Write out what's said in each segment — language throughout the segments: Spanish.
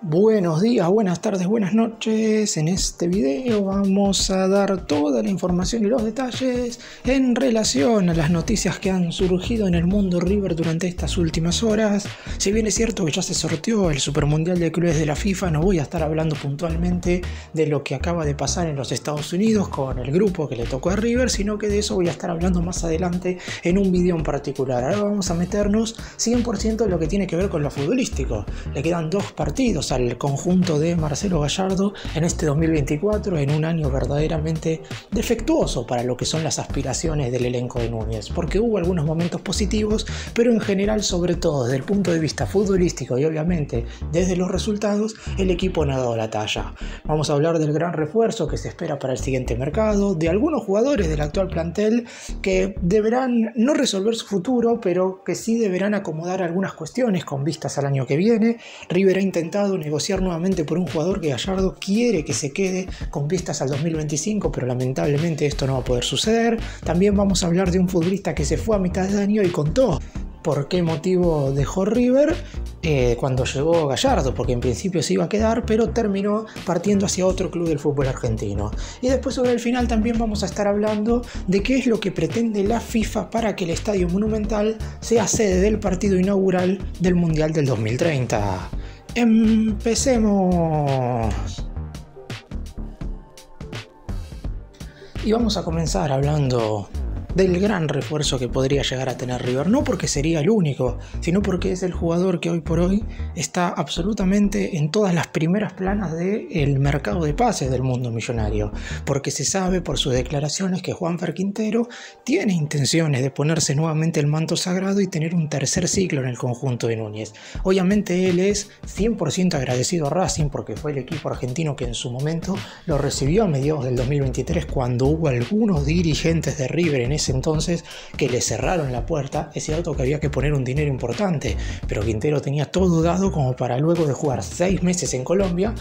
Buenos días, buenas tardes, buenas noches. En este video vamos a dar toda la información y los detalles en relación a las noticias que han surgido en el mundo River durante estas últimas horas. Si bien es cierto que ya se sorteó el Supermundial de Clubes de la FIFA, no voy a estar hablando puntualmente de lo que acaba de pasar en los Estados Unidos con el grupo que le tocó a River, sino que de eso voy a estar hablando más adelante en un video en particular. Ahora vamos a meternos 100% en lo que tiene que ver con lo futbolístico. Le quedan 2 partidos al conjunto de Marcelo Gallardo en este 2024, en un año verdaderamente defectuoso para lo que son las aspiraciones del elenco de Núñez, porque hubo algunos momentos positivos, pero en general, sobre todo desde el punto de vista futbolístico y obviamente desde los resultados, el equipo no ha dado la talla. Vamos a hablar del gran refuerzo que se espera para el siguiente mercado, de algunos jugadores del actual plantel que deberán no resolver su futuro, pero que sí deberán acomodar algunas cuestiones con vistas al año que viene. River ha intentado negociar nuevamente por un jugador que Gallardo quiere que se quede con vistas al 2025, pero lamentablemente esto no va a poder suceder. También vamos a hablar de un futbolista que se fue a mitad de año y contó por qué motivo dejó River cuando llegó Gallardo, porque en principio se iba a quedar, pero terminó partiendo hacia otro club del fútbol argentino. Y después, sobre el final, también vamos a estar hablando de qué es lo que pretende la FIFA para que el Estadio Monumental sea sede del partido inaugural del Mundial del 2030. ¡Empecemos! Y vamos a comenzar hablando del gran refuerzo que podría llegar a tener River, no porque sería el único, sino porque es el jugador que hoy por hoy está absolutamente en todas las primeras planas del mercado de pases del mundo millonario, porque se sabe por sus declaraciones que Juanfer Quintero tiene intenciones de ponerse nuevamente el manto sagrado y tener un tercer ciclo en el conjunto de Núñez. Obviamente él es 100% agradecido a Racing porque fue el equipo argentino que en su momento lo recibió a mediados del 2023, cuando hubo algunos dirigentes de River en ese entonces que le cerraron la puerta. Es cierto que había que poner un dinero importante, pero Quintero tenía todo dado como para luego de jugar 6 meses en Colombia,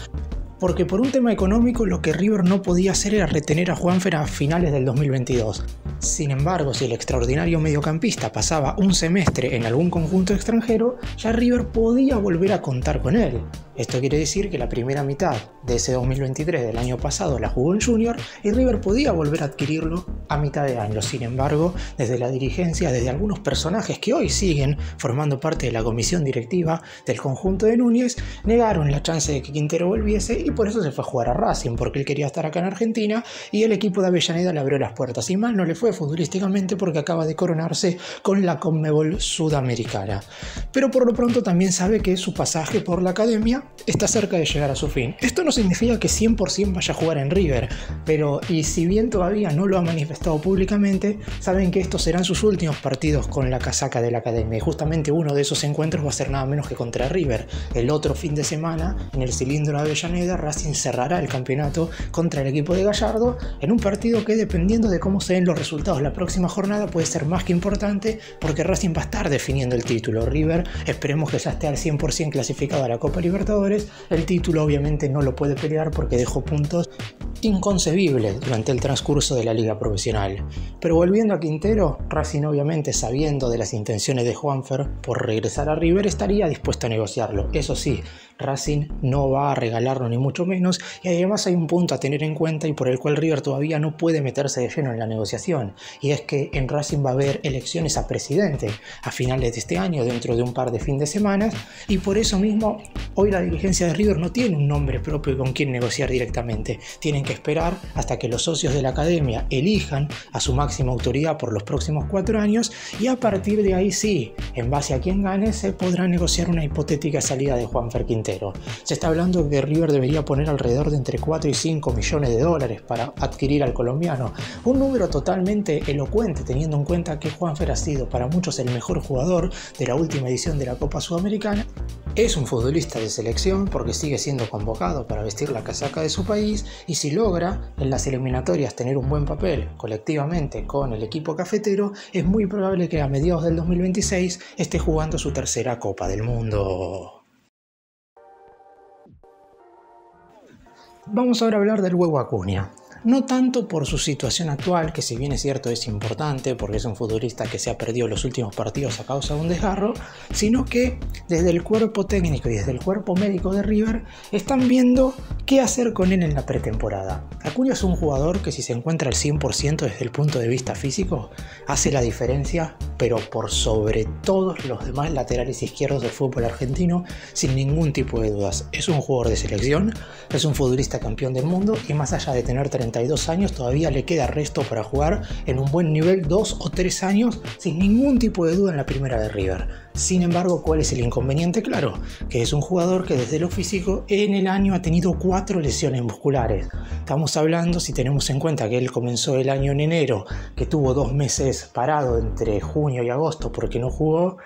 porque por un tema económico lo que River no podía hacer era retener a Juanfer a finales del 2022. Sin embargo, si el extraordinario mediocampista pasaba un semestre en algún conjunto extranjero, ya River podía volver a contar con él. Esto quiere decir que la primera mitad de ese 2023 del año pasado la jugó en Junior y River podía volver a adquirirlo a mitad de año. Sin embargo, desde la dirigencia, desde algunos personajes que hoy siguen formando parte de la comisión directiva del conjunto de Núñez, negaron la chance de que Quintero volviese y por eso se fue a jugar a Racing, porque él quería estar acá en Argentina y el equipo de Avellaneda le abrió las puertas. Y mal no le fue futbolísticamente porque acaba de coronarse con la Conmebol Sudamericana. Pero por lo pronto también sabe que su pasaje por la academia está cerca de llegar a su fin. Esto no significa que 100% vaya a jugar en River, pero y si bien todavía no lo ha manifestado públicamente, saben que estos serán sus últimos partidos con la casaca de la academia, y justamente uno de esos encuentros va a ser nada menos que contra River. El otro fin de semana, en el cilindro de Avellaneda, Racing cerrará el campeonato contra el equipo de Gallardo en un partido que, dependiendo de cómo se den los resultados la próxima jornada, puede ser más que importante, porque Racing va a estar definiendo el título. River esperemos que ya esté al 100% clasificado a la Copa Libertadores. El título obviamente no lo puede pelear porque dejó puntos inconcebibles durante el transcurso de la liga profesional. Pero volviendo a Quintero, Racing obviamente, sabiendo de las intenciones de Juanfer por regresar a River, estaría dispuesto a negociarlo. Eso sí, Racing no va a regalarlo ni mucho menos, y además hay un punto a tener en cuenta y por el cual River todavía no puede meterse de lleno en la negociación, y es que en Racing va a haber elecciones a presidente a finales de este año, dentro de un par de fin de semana, y por eso mismo hoy la dirigencia de River no tiene un nombre propio con quien negociar directamente. Tienen que esperar hasta que los socios de la academia elijan a su máxima autoridad por los próximos 4 años, y a partir de ahí sí, en base a quien gane, se podrá negociar una hipotética salida de Juanfer Quintero. Se está hablando de que River debería poner alrededor de entre 4 y 5 millones de dólares para adquirir al colombiano, un número totalmente elocuente teniendo en cuenta que Juanfer ha sido para muchos el mejor jugador de la última edición de la Copa Sudamericana. Es un futbolista de selección porque sigue siendo convocado para vestir la casaca de su país, y si logra en las eliminatorias tener un buen papel colectivamente con el equipo cafetero, es muy probable que a mediados del 2026 esté jugando su tercera Copa del Mundo. Vamos ahora a hablar del Huevo Acuña. no tanto por su situación actual, que si bien es cierto es importante porque es un futbolista que se ha perdido los últimos partidos a causa de un desgarro, sino que desde el cuerpo técnico y desde el cuerpo médico de River están viendo qué hacer con él en la pretemporada. Acuña es un jugador que si se encuentra al 100% desde el punto de vista físico, hace la diferencia, pero por sobre todos los demás laterales izquierdos del fútbol argentino, sin ningún tipo de dudas. Es un jugador de selección, es un futbolista campeón del mundo y más allá de tener 32 años todavía le queda resto para jugar en un buen nivel 2 o 3 años sin ningún tipo de duda en la primera de River. Sin embargo, ¿cuál es el inconveniente? Claro, que es un jugador que desde lo físico en el año ha tenido 4 lesiones musculares. Estamos hablando, si tenemos en cuenta que él comenzó el año en enero, que tuvo 2 meses parado entre junio y agosto porque no jugó,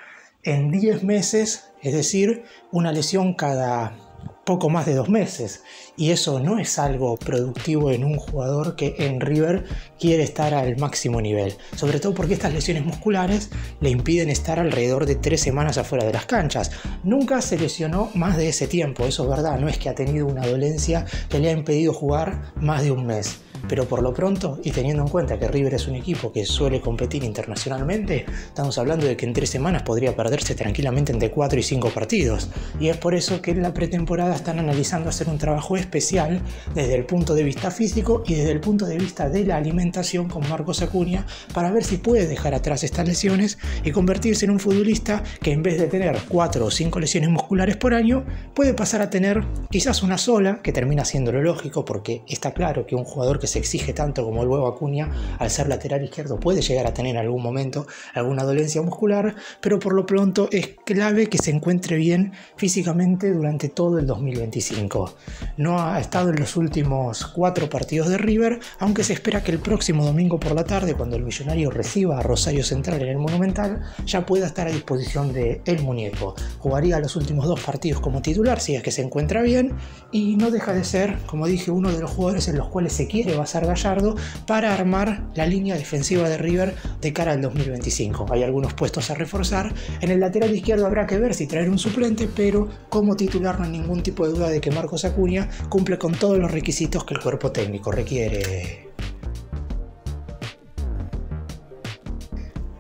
en 10 meses, es decir, una lesión cada poco más de 2 meses, y eso no es algo productivo en un jugador que en River quiere estar al máximo nivel, sobre todo porque estas lesiones musculares le impiden estar alrededor de 3 semanas afuera de las canchas. Nunca se lesionó más de ese tiempo, eso es verdad, no es que ha tenido una dolencia que le ha impedido jugar más de un mes. Pero por lo pronto, y teniendo en cuenta que River es un equipo que suele competir internacionalmente, estamos hablando de que en 3 semanas podría perderse tranquilamente entre 4 y 5 partidos. Y es por eso que en la pretemporada están analizando hacer un trabajo especial desde el punto de vista físico y desde el punto de vista de la alimentación con Marcos Acuña, para ver si puede dejar atrás estas lesiones y convertirse en un futbolista que en vez de tener 4 o 5 lesiones musculares por año, puede pasar a tener quizás una sola, que termina siendo lo lógico porque está claro que un jugador que se exige tanto como el huevo Acuña, al ser lateral izquierdo, puede llegar a tener en algún momento alguna dolencia muscular, pero por lo pronto es clave que se encuentre bien físicamente durante todo el 2025. No ha estado en los últimos 4 partidos de River, aunque se espera que el próximo domingo por la tarde, cuando el Millonario reciba a Rosario Central en el Monumental, ya pueda estar a disposición de el muñeco. Jugaría los últimos 2 partidos como titular si es que se encuentra bien, y no deja de ser, como dije, uno de los jugadores en los cuales se quiere basar Gallardo para armar la línea defensiva de River de cara al 2025. Hay algunos puestos a reforzar. En el lateral izquierdo habrá que ver si traer un suplente, pero como titular no hay ningún tipo de duda de que Marcos Acuña cumple con todos los requisitos que el cuerpo técnico requiere.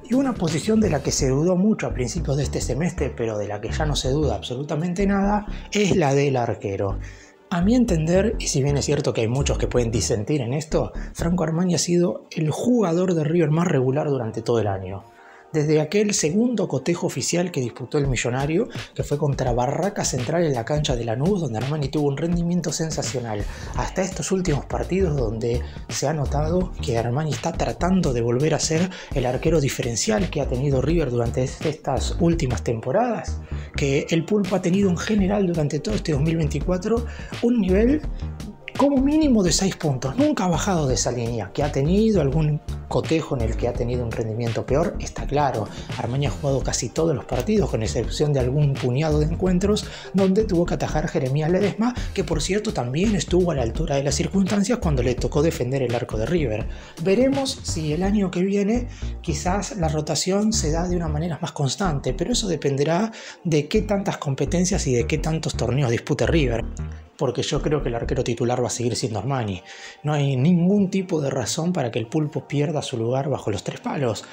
Y una posición de la que se dudó mucho a principios de este semestre, pero de la que ya no se duda absolutamente nada, es la del arquero. A mi entender, y si bien es cierto que hay muchos que pueden disentir en esto, Franco Armani ha sido el jugador de River más regular durante todo el año. Desde aquel segundo cotejo oficial que disputó el Millonario, que fue contra Barraca Central en la cancha de Lanús, donde Armani tuvo un rendimiento sensacional, hasta estos últimos partidos donde se ha notado que Armani está tratando de volver a ser el arquero diferencial que ha tenido River durante estas últimas temporadas, que el Pulpo ha tenido en general durante todo este 2024 un nivel como mínimo de 6 puntos, nunca ha bajado de esa línea. Que ha tenido algún cotejo en el que ha tenido un rendimiento peor, está claro. Armani ha jugado casi todos los partidos, con excepción de algún puñado de encuentros donde tuvo que atajar Jeremías Ledesma, que por cierto también estuvo a la altura de las circunstancias cuando le tocó defender el arco de River. Veremos si el año que viene quizás la rotación se da de una manera más constante, pero eso dependerá de qué tantas competencias y de qué tantos torneos dispute River. Porque yo creo que el arquero titular va a seguir siendo Armani. No hay ningún tipo de razón para que el Pulpo pierda su lugar bajo los 3 palos.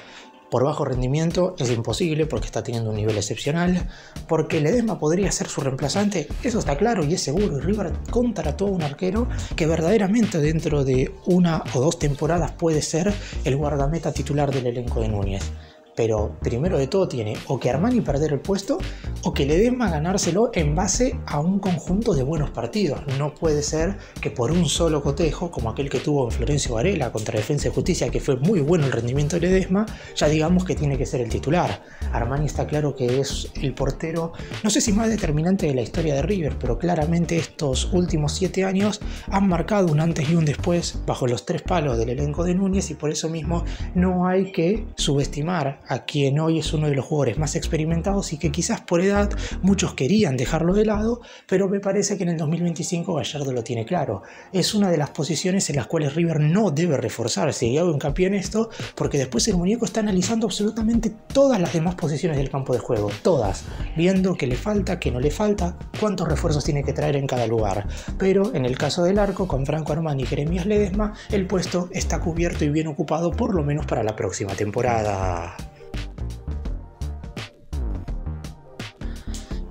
Por bajo rendimiento es imposible porque está teniendo un nivel excepcional. Porque Ledesma podría ser su reemplazante, eso está claro y es seguro. Y River contrató a un arquero que verdaderamente dentro de 1 o 2 temporadas puede ser el guardameta titular del elenco de Núñez. Pero primero de todo tiene o que Armani perder el puesto o que Ledesma ganárselo en base a un conjunto de buenos partidos. No puede ser que por un solo cotejo, como aquel que tuvo en Florencio Varela contra Defensa y Justicia, que fue muy bueno el rendimiento de Ledesma, ya digamos que tiene que ser el titular. Armani está claro que es el portero, no sé si más determinante de la historia de River, pero claramente estos últimos 7 años han marcado un antes y un después bajo los 3 palos del elenco de Núñez, y por eso mismo no hay que subestimar a quien hoy es uno de los jugadores más experimentados y que quizás por edad muchos querían dejarlo de lado, pero me parece que en el 2025 Gallardo lo tiene claro. Es una de las posiciones en las cuales River no debe reforzarse, y hago hincapié en esto porque después el muñeco está analizando absolutamente todas las demás posiciones del campo de juego, todas, viendo qué le falta, qué no le falta, cuántos refuerzos tiene que traer en cada lugar. Pero en el caso del arco, con Franco Armani y Jeremías Ledesma, el puesto está cubierto y bien ocupado por lo menos para la próxima temporada.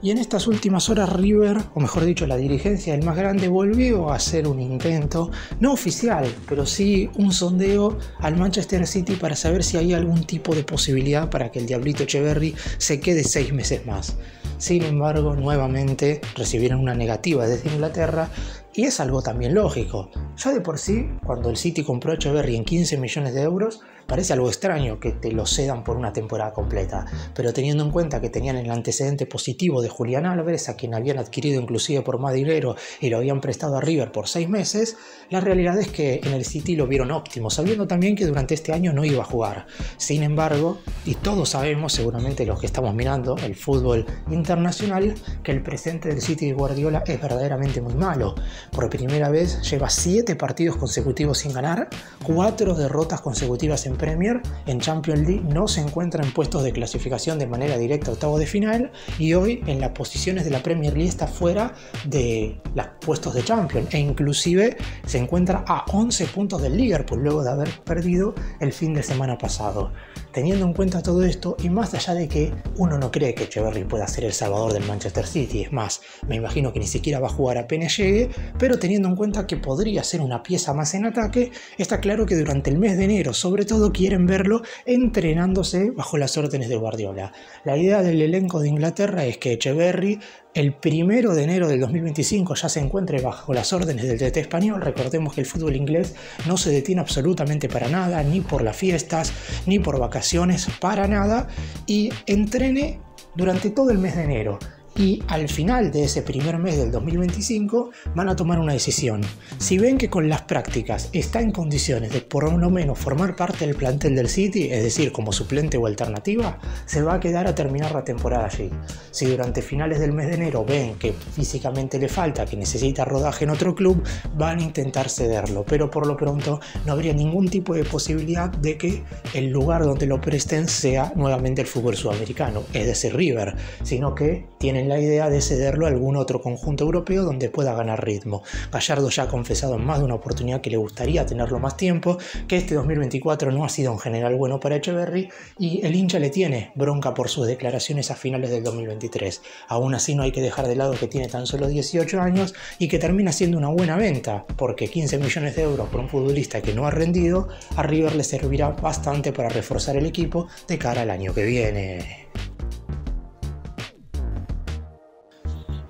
Y en estas últimas horas River, o mejor dicho la dirigencia del más grande, volvió a hacer un intento, no oficial, pero sí un sondeo al Manchester City para saber si hay algún tipo de posibilidad para que el Diablito Etcheverry se quede 6 meses más. Sin embargo, nuevamente recibieron una negativa desde Inglaterra, y es algo también lógico. Ya de por sí, cuando el City compró a Etcheverry en 15 millones de euros, parece algo extraño que te lo cedan por una temporada completa, pero teniendo en cuenta que tenían el antecedente positivo de Julián Álvarez, a quien habían adquirido inclusive por más dinero y lo habían prestado a River por 6 meses, la realidad es que en el City lo vieron óptimo, sabiendo también que durante este año no iba a jugar. Sin embargo, y todos sabemos, seguramente los que estamos mirando el fútbol internacional, que el presente del City de Guardiola es verdaderamente muy malo. Por primera vez lleva 7 partidos consecutivos sin ganar, 4 derrotas consecutivas en Premier, en Champions League no se encuentra en puestos de clasificación de manera directa a octavos de final, y hoy en las posiciones de la Premier League está fuera de los puestos de Champions, e inclusive se encuentra a 11 puntos del Liverpool luego de haber perdido el fin de semana pasado. Teniendo en cuenta todo esto, y más allá de que uno no cree que Etcheverry pueda ser el salvador del Manchester City, es más, me imagino que ni siquiera va a jugar apenas llegue, pero teniendo en cuenta que podría ser una pieza más en ataque, está claro que durante el mes de enero sobre todo quieren verlo entrenándose bajo las órdenes de Guardiola. La idea del elenco de Inglaterra es que Etcheverry el 1 de enero del 2025 ya se encuentre bajo las órdenes del DT español. Recordemos que el fútbol inglés no se detiene absolutamente para nada, ni por las fiestas, ni por vacaciones, para nada, y entrene durante todo el mes de enero. Y al final de ese primer mes del 2025 van a tomar una decisión. Si ven que con las prácticas está en condiciones de por lo menos formar parte del plantel del City, es decir, como suplente o alternativa, se va a quedar a terminar la temporada allí. Si durante finales del mes de enero ven que físicamente le falta, que necesita rodaje en otro club, van a intentar cederlo, pero por lo pronto no habría ningún tipo de posibilidad de que el lugar donde lo presten sea nuevamente el fútbol sudamericano, es decir, River, sino que tienen la idea de cederlo a algún otro conjunto europeo donde pueda ganar ritmo. Gallardo ya ha confesado en más de una oportunidad que le gustaría tenerlo más tiempo, que este 2024 no ha sido en general bueno para Etcheverry, y el hincha le tiene bronca por sus declaraciones a finales del 2023. Aún así no hay que dejar de lado que tiene tan solo 18 años y que termina siendo una buena venta, porque 15 millones de euros por un futbolista que no ha rendido, a River le servirá bastante para reforzar el equipo de cara al año que viene.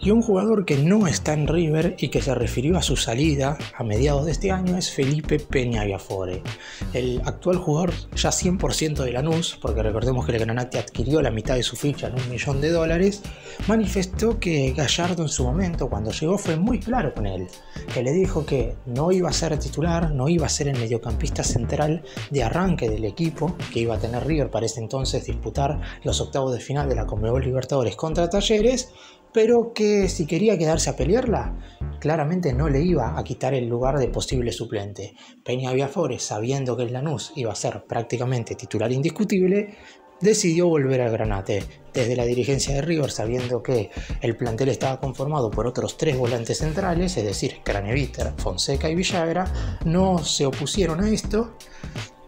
Y un jugador que no está en River y que se refirió a su salida a mediados de este año es Felipe Peña Viafore. El actual jugador ya 100% de Lanús, porque recordemos que el Granate adquirió la mitad de su ficha en $1 millón, manifestó que Gallardo en su momento, cuando llegó, fue muy claro con él, que le dijo que no iba a ser titular, no iba a ser el mediocampista central de arranque del equipo, que iba a tener River para ese entonces disputar los octavos de final de la Conmebol Libertadores contra Talleres, pero que si quería quedarse a pelearla, claramente no le iba a quitar el lugar de posible suplente. Peña Viafore, sabiendo que el Lanús iba a ser prácticamente titular indiscutible, decidió volver al Granate. Desde la dirigencia de River, sabiendo que el plantel estaba conformado por otros 3 volantes centrales, es decir, Craneviter, Fonseca y Villagra, no se opusieron a esto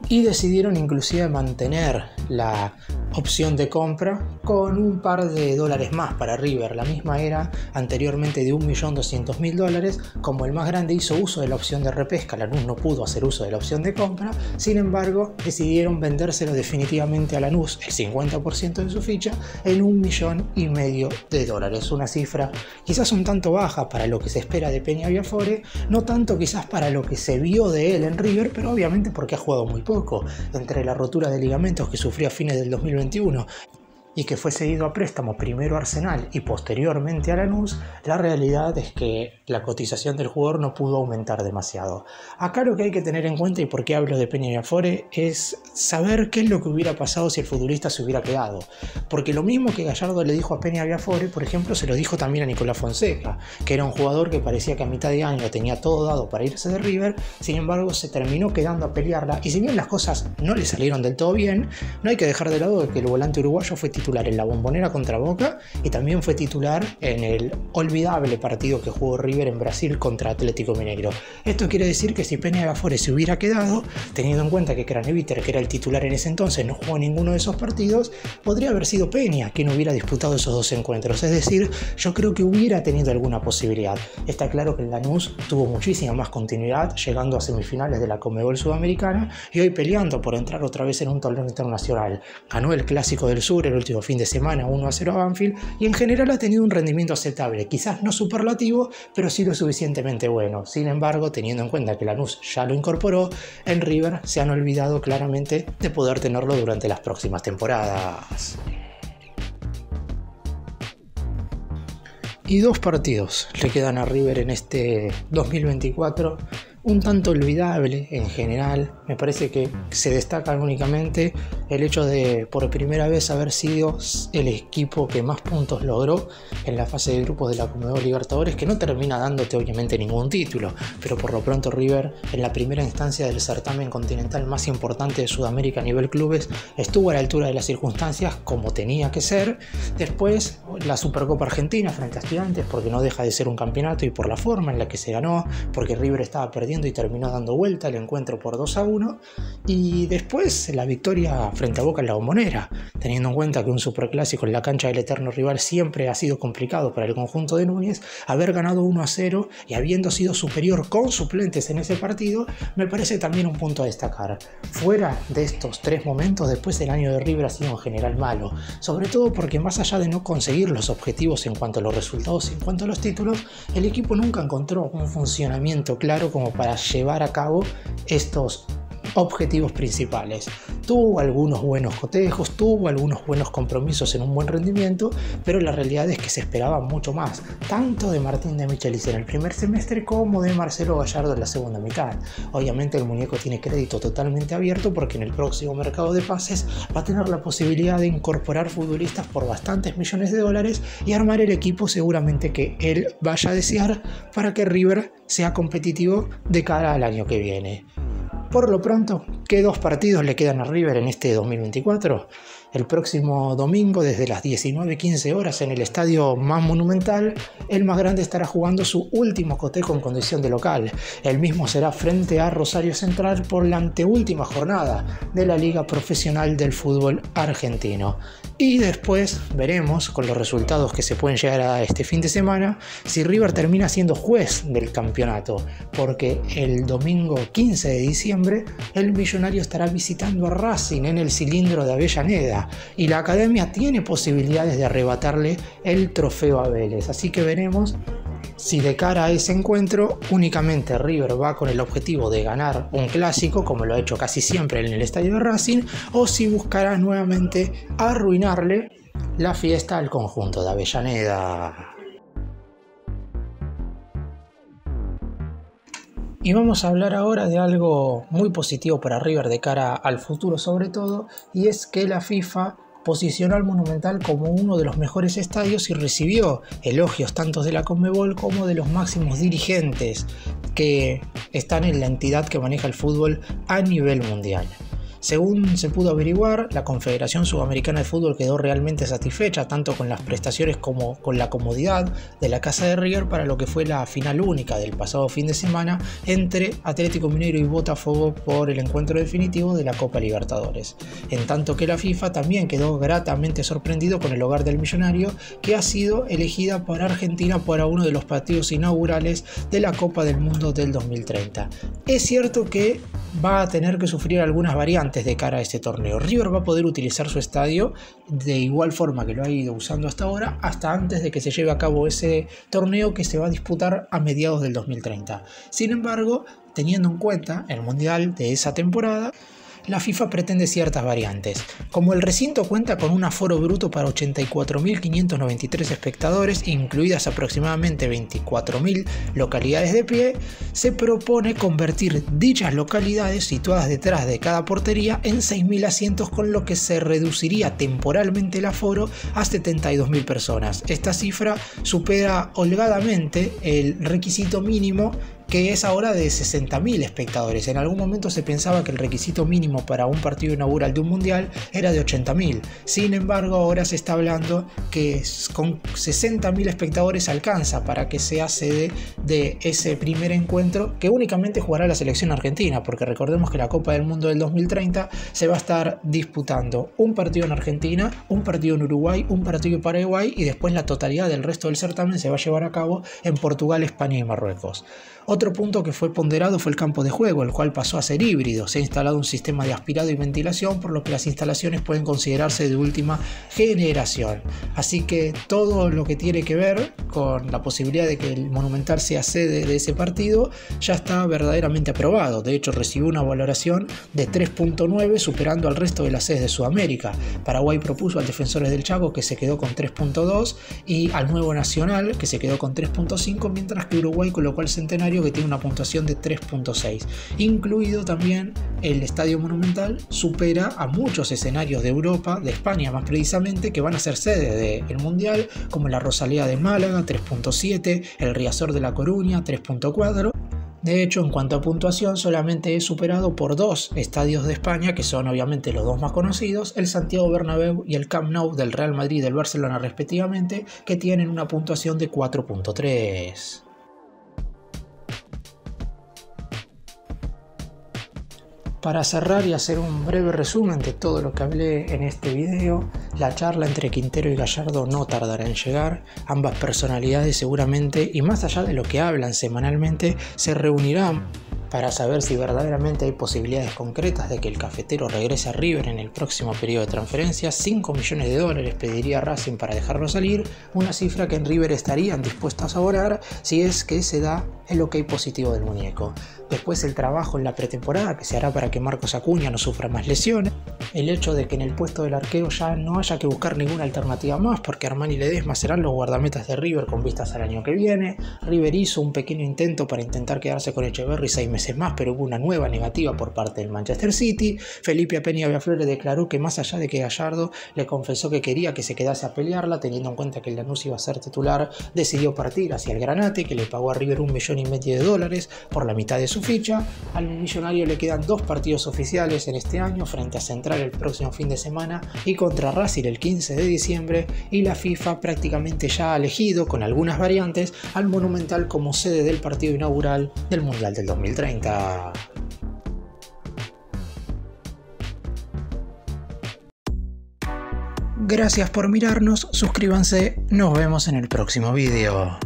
y decidieron inclusive mantener la opción de compra con un par de dólares más para River. La misma era anteriormente de $1.200.000. Como el más grande hizo uso de la opción de repesca, Lanús no pudo hacer uso de la opción de compra. Sin embargo, decidieron vendérselo definitivamente a Lanús, el 50% de su ficha, en $1.5 millones. Una cifra quizás un tanto baja para lo que se espera de Peña Viafore, no tanto quizás para lo que se vio de él en River, pero obviamente porque ha jugado muy poco, entre la rotura de ligamentos que sufrió a fines del 2021 y que fue cedido a préstamo primero a Arsenal y posteriormente a Lanús, la realidad es que la cotización del jugador no pudo aumentar demasiado. Acá lo que hay que tener en cuenta, y por qué hablo de Peña y Afore, es saber qué es lo que hubiera pasado si el futbolista se hubiera quedado. Porque lo mismo que Gallardo le dijo a Peña y Afore, por ejemplo, se lo dijo también a Nicolás Fonseca, que era un jugador que parecía que a mitad de año tenía todo dado para irse de River, sin embargo se terminó quedando a pelearla, y si bien las cosas no le salieron del todo bien, no hay que dejar de lado que el volante uruguayo fue titular en la Bombonera contra Boca y también fue titular en el olvidable partido que jugó River en Brasil contra Atlético Mineiro. Esto quiere decir que si Peña y Afore se hubiera quedado, teniendo en cuenta que Craneviter, que era el titular en ese entonces, no jugó ninguno de esos partidos, podría haber sido Peña quien hubiera disputado esos dos encuentros. Es decir, yo creo que hubiera tenido alguna posibilidad. Está claro que el Lanús tuvo muchísima más continuidad, llegando a semifinales de la Conmebol Sudamericana y hoy peleando por entrar otra vez en un torneo internacional. Ganó el Clásico del Sur el último fin de semana 1-0 a Banfield y en general ha tenido un rendimiento aceptable, quizás no superlativo, pero sí lo suficientemente bueno. Sin embargo, teniendo en cuenta que Lanús ya lo incorporó, en River se han olvidado claramente de poder tenerlo durante las próximas temporadas. Y dos partidos le quedan a River en este 2024, un tanto olvidable en general. Me parece que se destaca únicamente el hecho de por primera vez haber sido el equipo que más puntos logró en la fase de grupos de la Conmebol Libertadores, que no termina dándote obviamente ningún título, pero por lo pronto River en la primera instancia del certamen continental más importante de Sudamérica a nivel clubes estuvo a la altura de las circunstancias como tenía que ser. Después la Supercopa Argentina frente a Estudiantes, porque no deja de ser un campeonato, y por la forma en la que se ganó, porque River estaba perdiendo y terminó dando vuelta el encuentro por 2-1, y después la victoria frente a Boca en la Bombonera, teniendo en cuenta que un superclásico en la cancha del eterno rival siempre ha sido complicado para el conjunto de Núñez. Haber ganado 1-0 y habiendo sido superior con suplentes en ese partido me parece también un punto a destacar. Fuera de estos tres momentos, después el año de River ha sido en general malo, sobre todo porque más allá de no conseguir los objetivos en cuanto a los resultados y en cuanto a los títulos, el equipo nunca encontró un funcionamiento claro como para llevar a cabo estos objetivos principales. Tuvo algunos buenos cotejos, tuvo algunos buenos compromisos en un buen rendimiento, pero la realidad es que se esperaba mucho más, tanto de Martín de Michelis en el primer semestre como de Marcelo Gallardo en la segunda mitad. Obviamente el muñeco tiene crédito totalmente abierto porque en el próximo mercado de pases va a tener la posibilidad de incorporar futbolistas por bastantes millones de dólares y armar el equipo seguramente que él vaya a desear para que River sea competitivo de cara al año que viene. Por lo pronto, ¿qué dos partidos le quedan a River en este 2024? El próximo domingo, desde las 19:15 horas, en el estadio más monumental, el más grande estará jugando su último cotejo en condición de local. El mismo será frente a Rosario Central por la anteúltima jornada de la Liga Profesional del Fútbol Argentino. Y después veremos, con los resultados que se pueden llegar a dar este fin de semana, si River termina siendo juez del campeonato, porque el domingo 15 de diciembre el Millonario estará visitando a Racing en el Cilindro de Avellaneda y la Academia tiene posibilidades de arrebatarle el trofeo a Vélez. Así que veremos si de cara a ese encuentro únicamente River va con el objetivo de ganar un clásico, como lo ha hecho casi siempre en el estadio de Racing, o si buscará nuevamente arruinarle la fiesta al conjunto de Avellaneda. Y vamos a hablar ahora de algo muy positivo para River de cara al futuro sobre todo, y es que la FIFA posicionó al Monumental como uno de los mejores estadios y recibió elogios tanto de la Conmebol como de los máximos dirigentes que están en la entidad que maneja el fútbol a nivel mundial. Según se pudo averiguar, la Confederación Sudamericana de Fútbol quedó realmente satisfecha tanto con las prestaciones como con la comodidad de la casa de River para lo que fue la final única del pasado fin de semana entre Atlético Mineiro y Botafogo por el encuentro definitivo de la Copa Libertadores. En tanto que la FIFA también quedó gratamente sorprendido con el hogar del Millonario, que ha sido elegida por Argentina para uno de los partidos inaugurales de la Copa del Mundo del 2030. Es cierto que va a tener que sufrir algunas variantes de cara a este torneo. River va a poder utilizar su estadio de igual forma que lo ha ido usando hasta ahora, hasta antes de que se lleve a cabo ese torneo que se va a disputar a mediados del 2030. Sin embargo, teniendo en cuenta el mundial de esa temporada, la FIFA pretende ciertas variantes. Como el recinto cuenta con un aforo bruto para 84.593 espectadores, incluidas aproximadamente 24.000 localidades de pie, se propone convertir dichas localidades situadas detrás de cada portería en 6.000 asientos, con lo que se reduciría temporalmente el aforo a 72.000 personas. Esta cifra supera holgadamente el requisito mínimo, que es ahora de 60.000 espectadores. En algún momento se pensaba que el requisito mínimo para un partido inaugural de un mundial era de 80.000. Sin embargo, ahora se está hablando que con 60.000 espectadores alcanza para que sea sede de ese primer encuentro, que únicamente jugará la selección argentina, porque recordemos que la Copa del Mundo del 2030 se va a estar disputando un partido en Argentina, un partido en Uruguay, un partido en Paraguay, y después la totalidad del resto del certamen se va a llevar a cabo en Portugal, España y Marruecos. Otro punto que fue ponderado fue el campo de juego, el cual pasó a ser híbrido. Se ha instalado un sistema de aspirado y ventilación, por lo que las instalaciones pueden considerarse de última generación. Así que todo lo que tiene que ver con la posibilidad de que el Monumental sea sede de ese partido ya está verdaderamente aprobado. De hecho, recibió una valoración de 3.9, superando al resto de las sedes de Sudamérica. Paraguay propuso al Defensores del Chaco, que se quedó con 3.2, y al Nuevo Nacional, que se quedó con 3.5, mientras que Uruguay colocó al Centenario, que tiene una puntuación de 3.6. Incluido también el Estadio Monumental, supera a muchos escenarios de Europa, de España más precisamente, que van a ser sede del Mundial, como la Rosaleda de Málaga, 3.7, el Riazor de La Coruña, 3.4. De hecho, en cuanto a puntuación, solamente es superado por dos estadios de España, que son obviamente los dos más conocidos, el Santiago Bernabéu y el Camp Nou del Real Madrid y del Barcelona respectivamente, que tienen una puntuación de 4.3. Para cerrar y hacer un breve resumen de todo lo que hablé en este video, la charla entre Quintero y Gallardo no tardará en llegar. Ambas personalidades seguramente, y más allá de lo que hablan semanalmente, se reunirán para saber si verdaderamente hay posibilidades concretas de que el cafetero regrese a River en el próximo periodo de transferencias. 5 millones de dólares pediría Racing para dejarlo salir, una cifra que en River estarían dispuestos a abonar si es que se da el ok positivo del muñeco. Después el trabajo en la pretemporada, que se hará para que Marcos Acuña no sufra más lesiones. El hecho de que en el puesto del arquero ya no haya que buscar ninguna alternativa más, porque Armani y Ledesma serán los guardametas de River con vistas al año que viene. River hizo un pequeño intento para intentar quedarse con Echeverri 6 meses más, pero hubo una nueva negativa por parte del Manchester City. Felipe Peña Viaflores declaró que, más allá de que Gallardo le confesó que quería que se quedase a pelearla, teniendo en cuenta que el Lanús iba a ser titular, decidió partir hacia el Granate, que le pagó a River $1,5 millones por la mitad de su ficha. Al millonario le quedan 2 partidos oficiales en este año, frente a Central el próximo fin de semana y contra Racing el 15 de diciembre, y la FIFA prácticamente ya ha elegido, con algunas variantes, al Monumental como sede del partido inaugural del Mundial del 2030. Gracias por mirarnos, suscríbanse, nos vemos en el próximo video.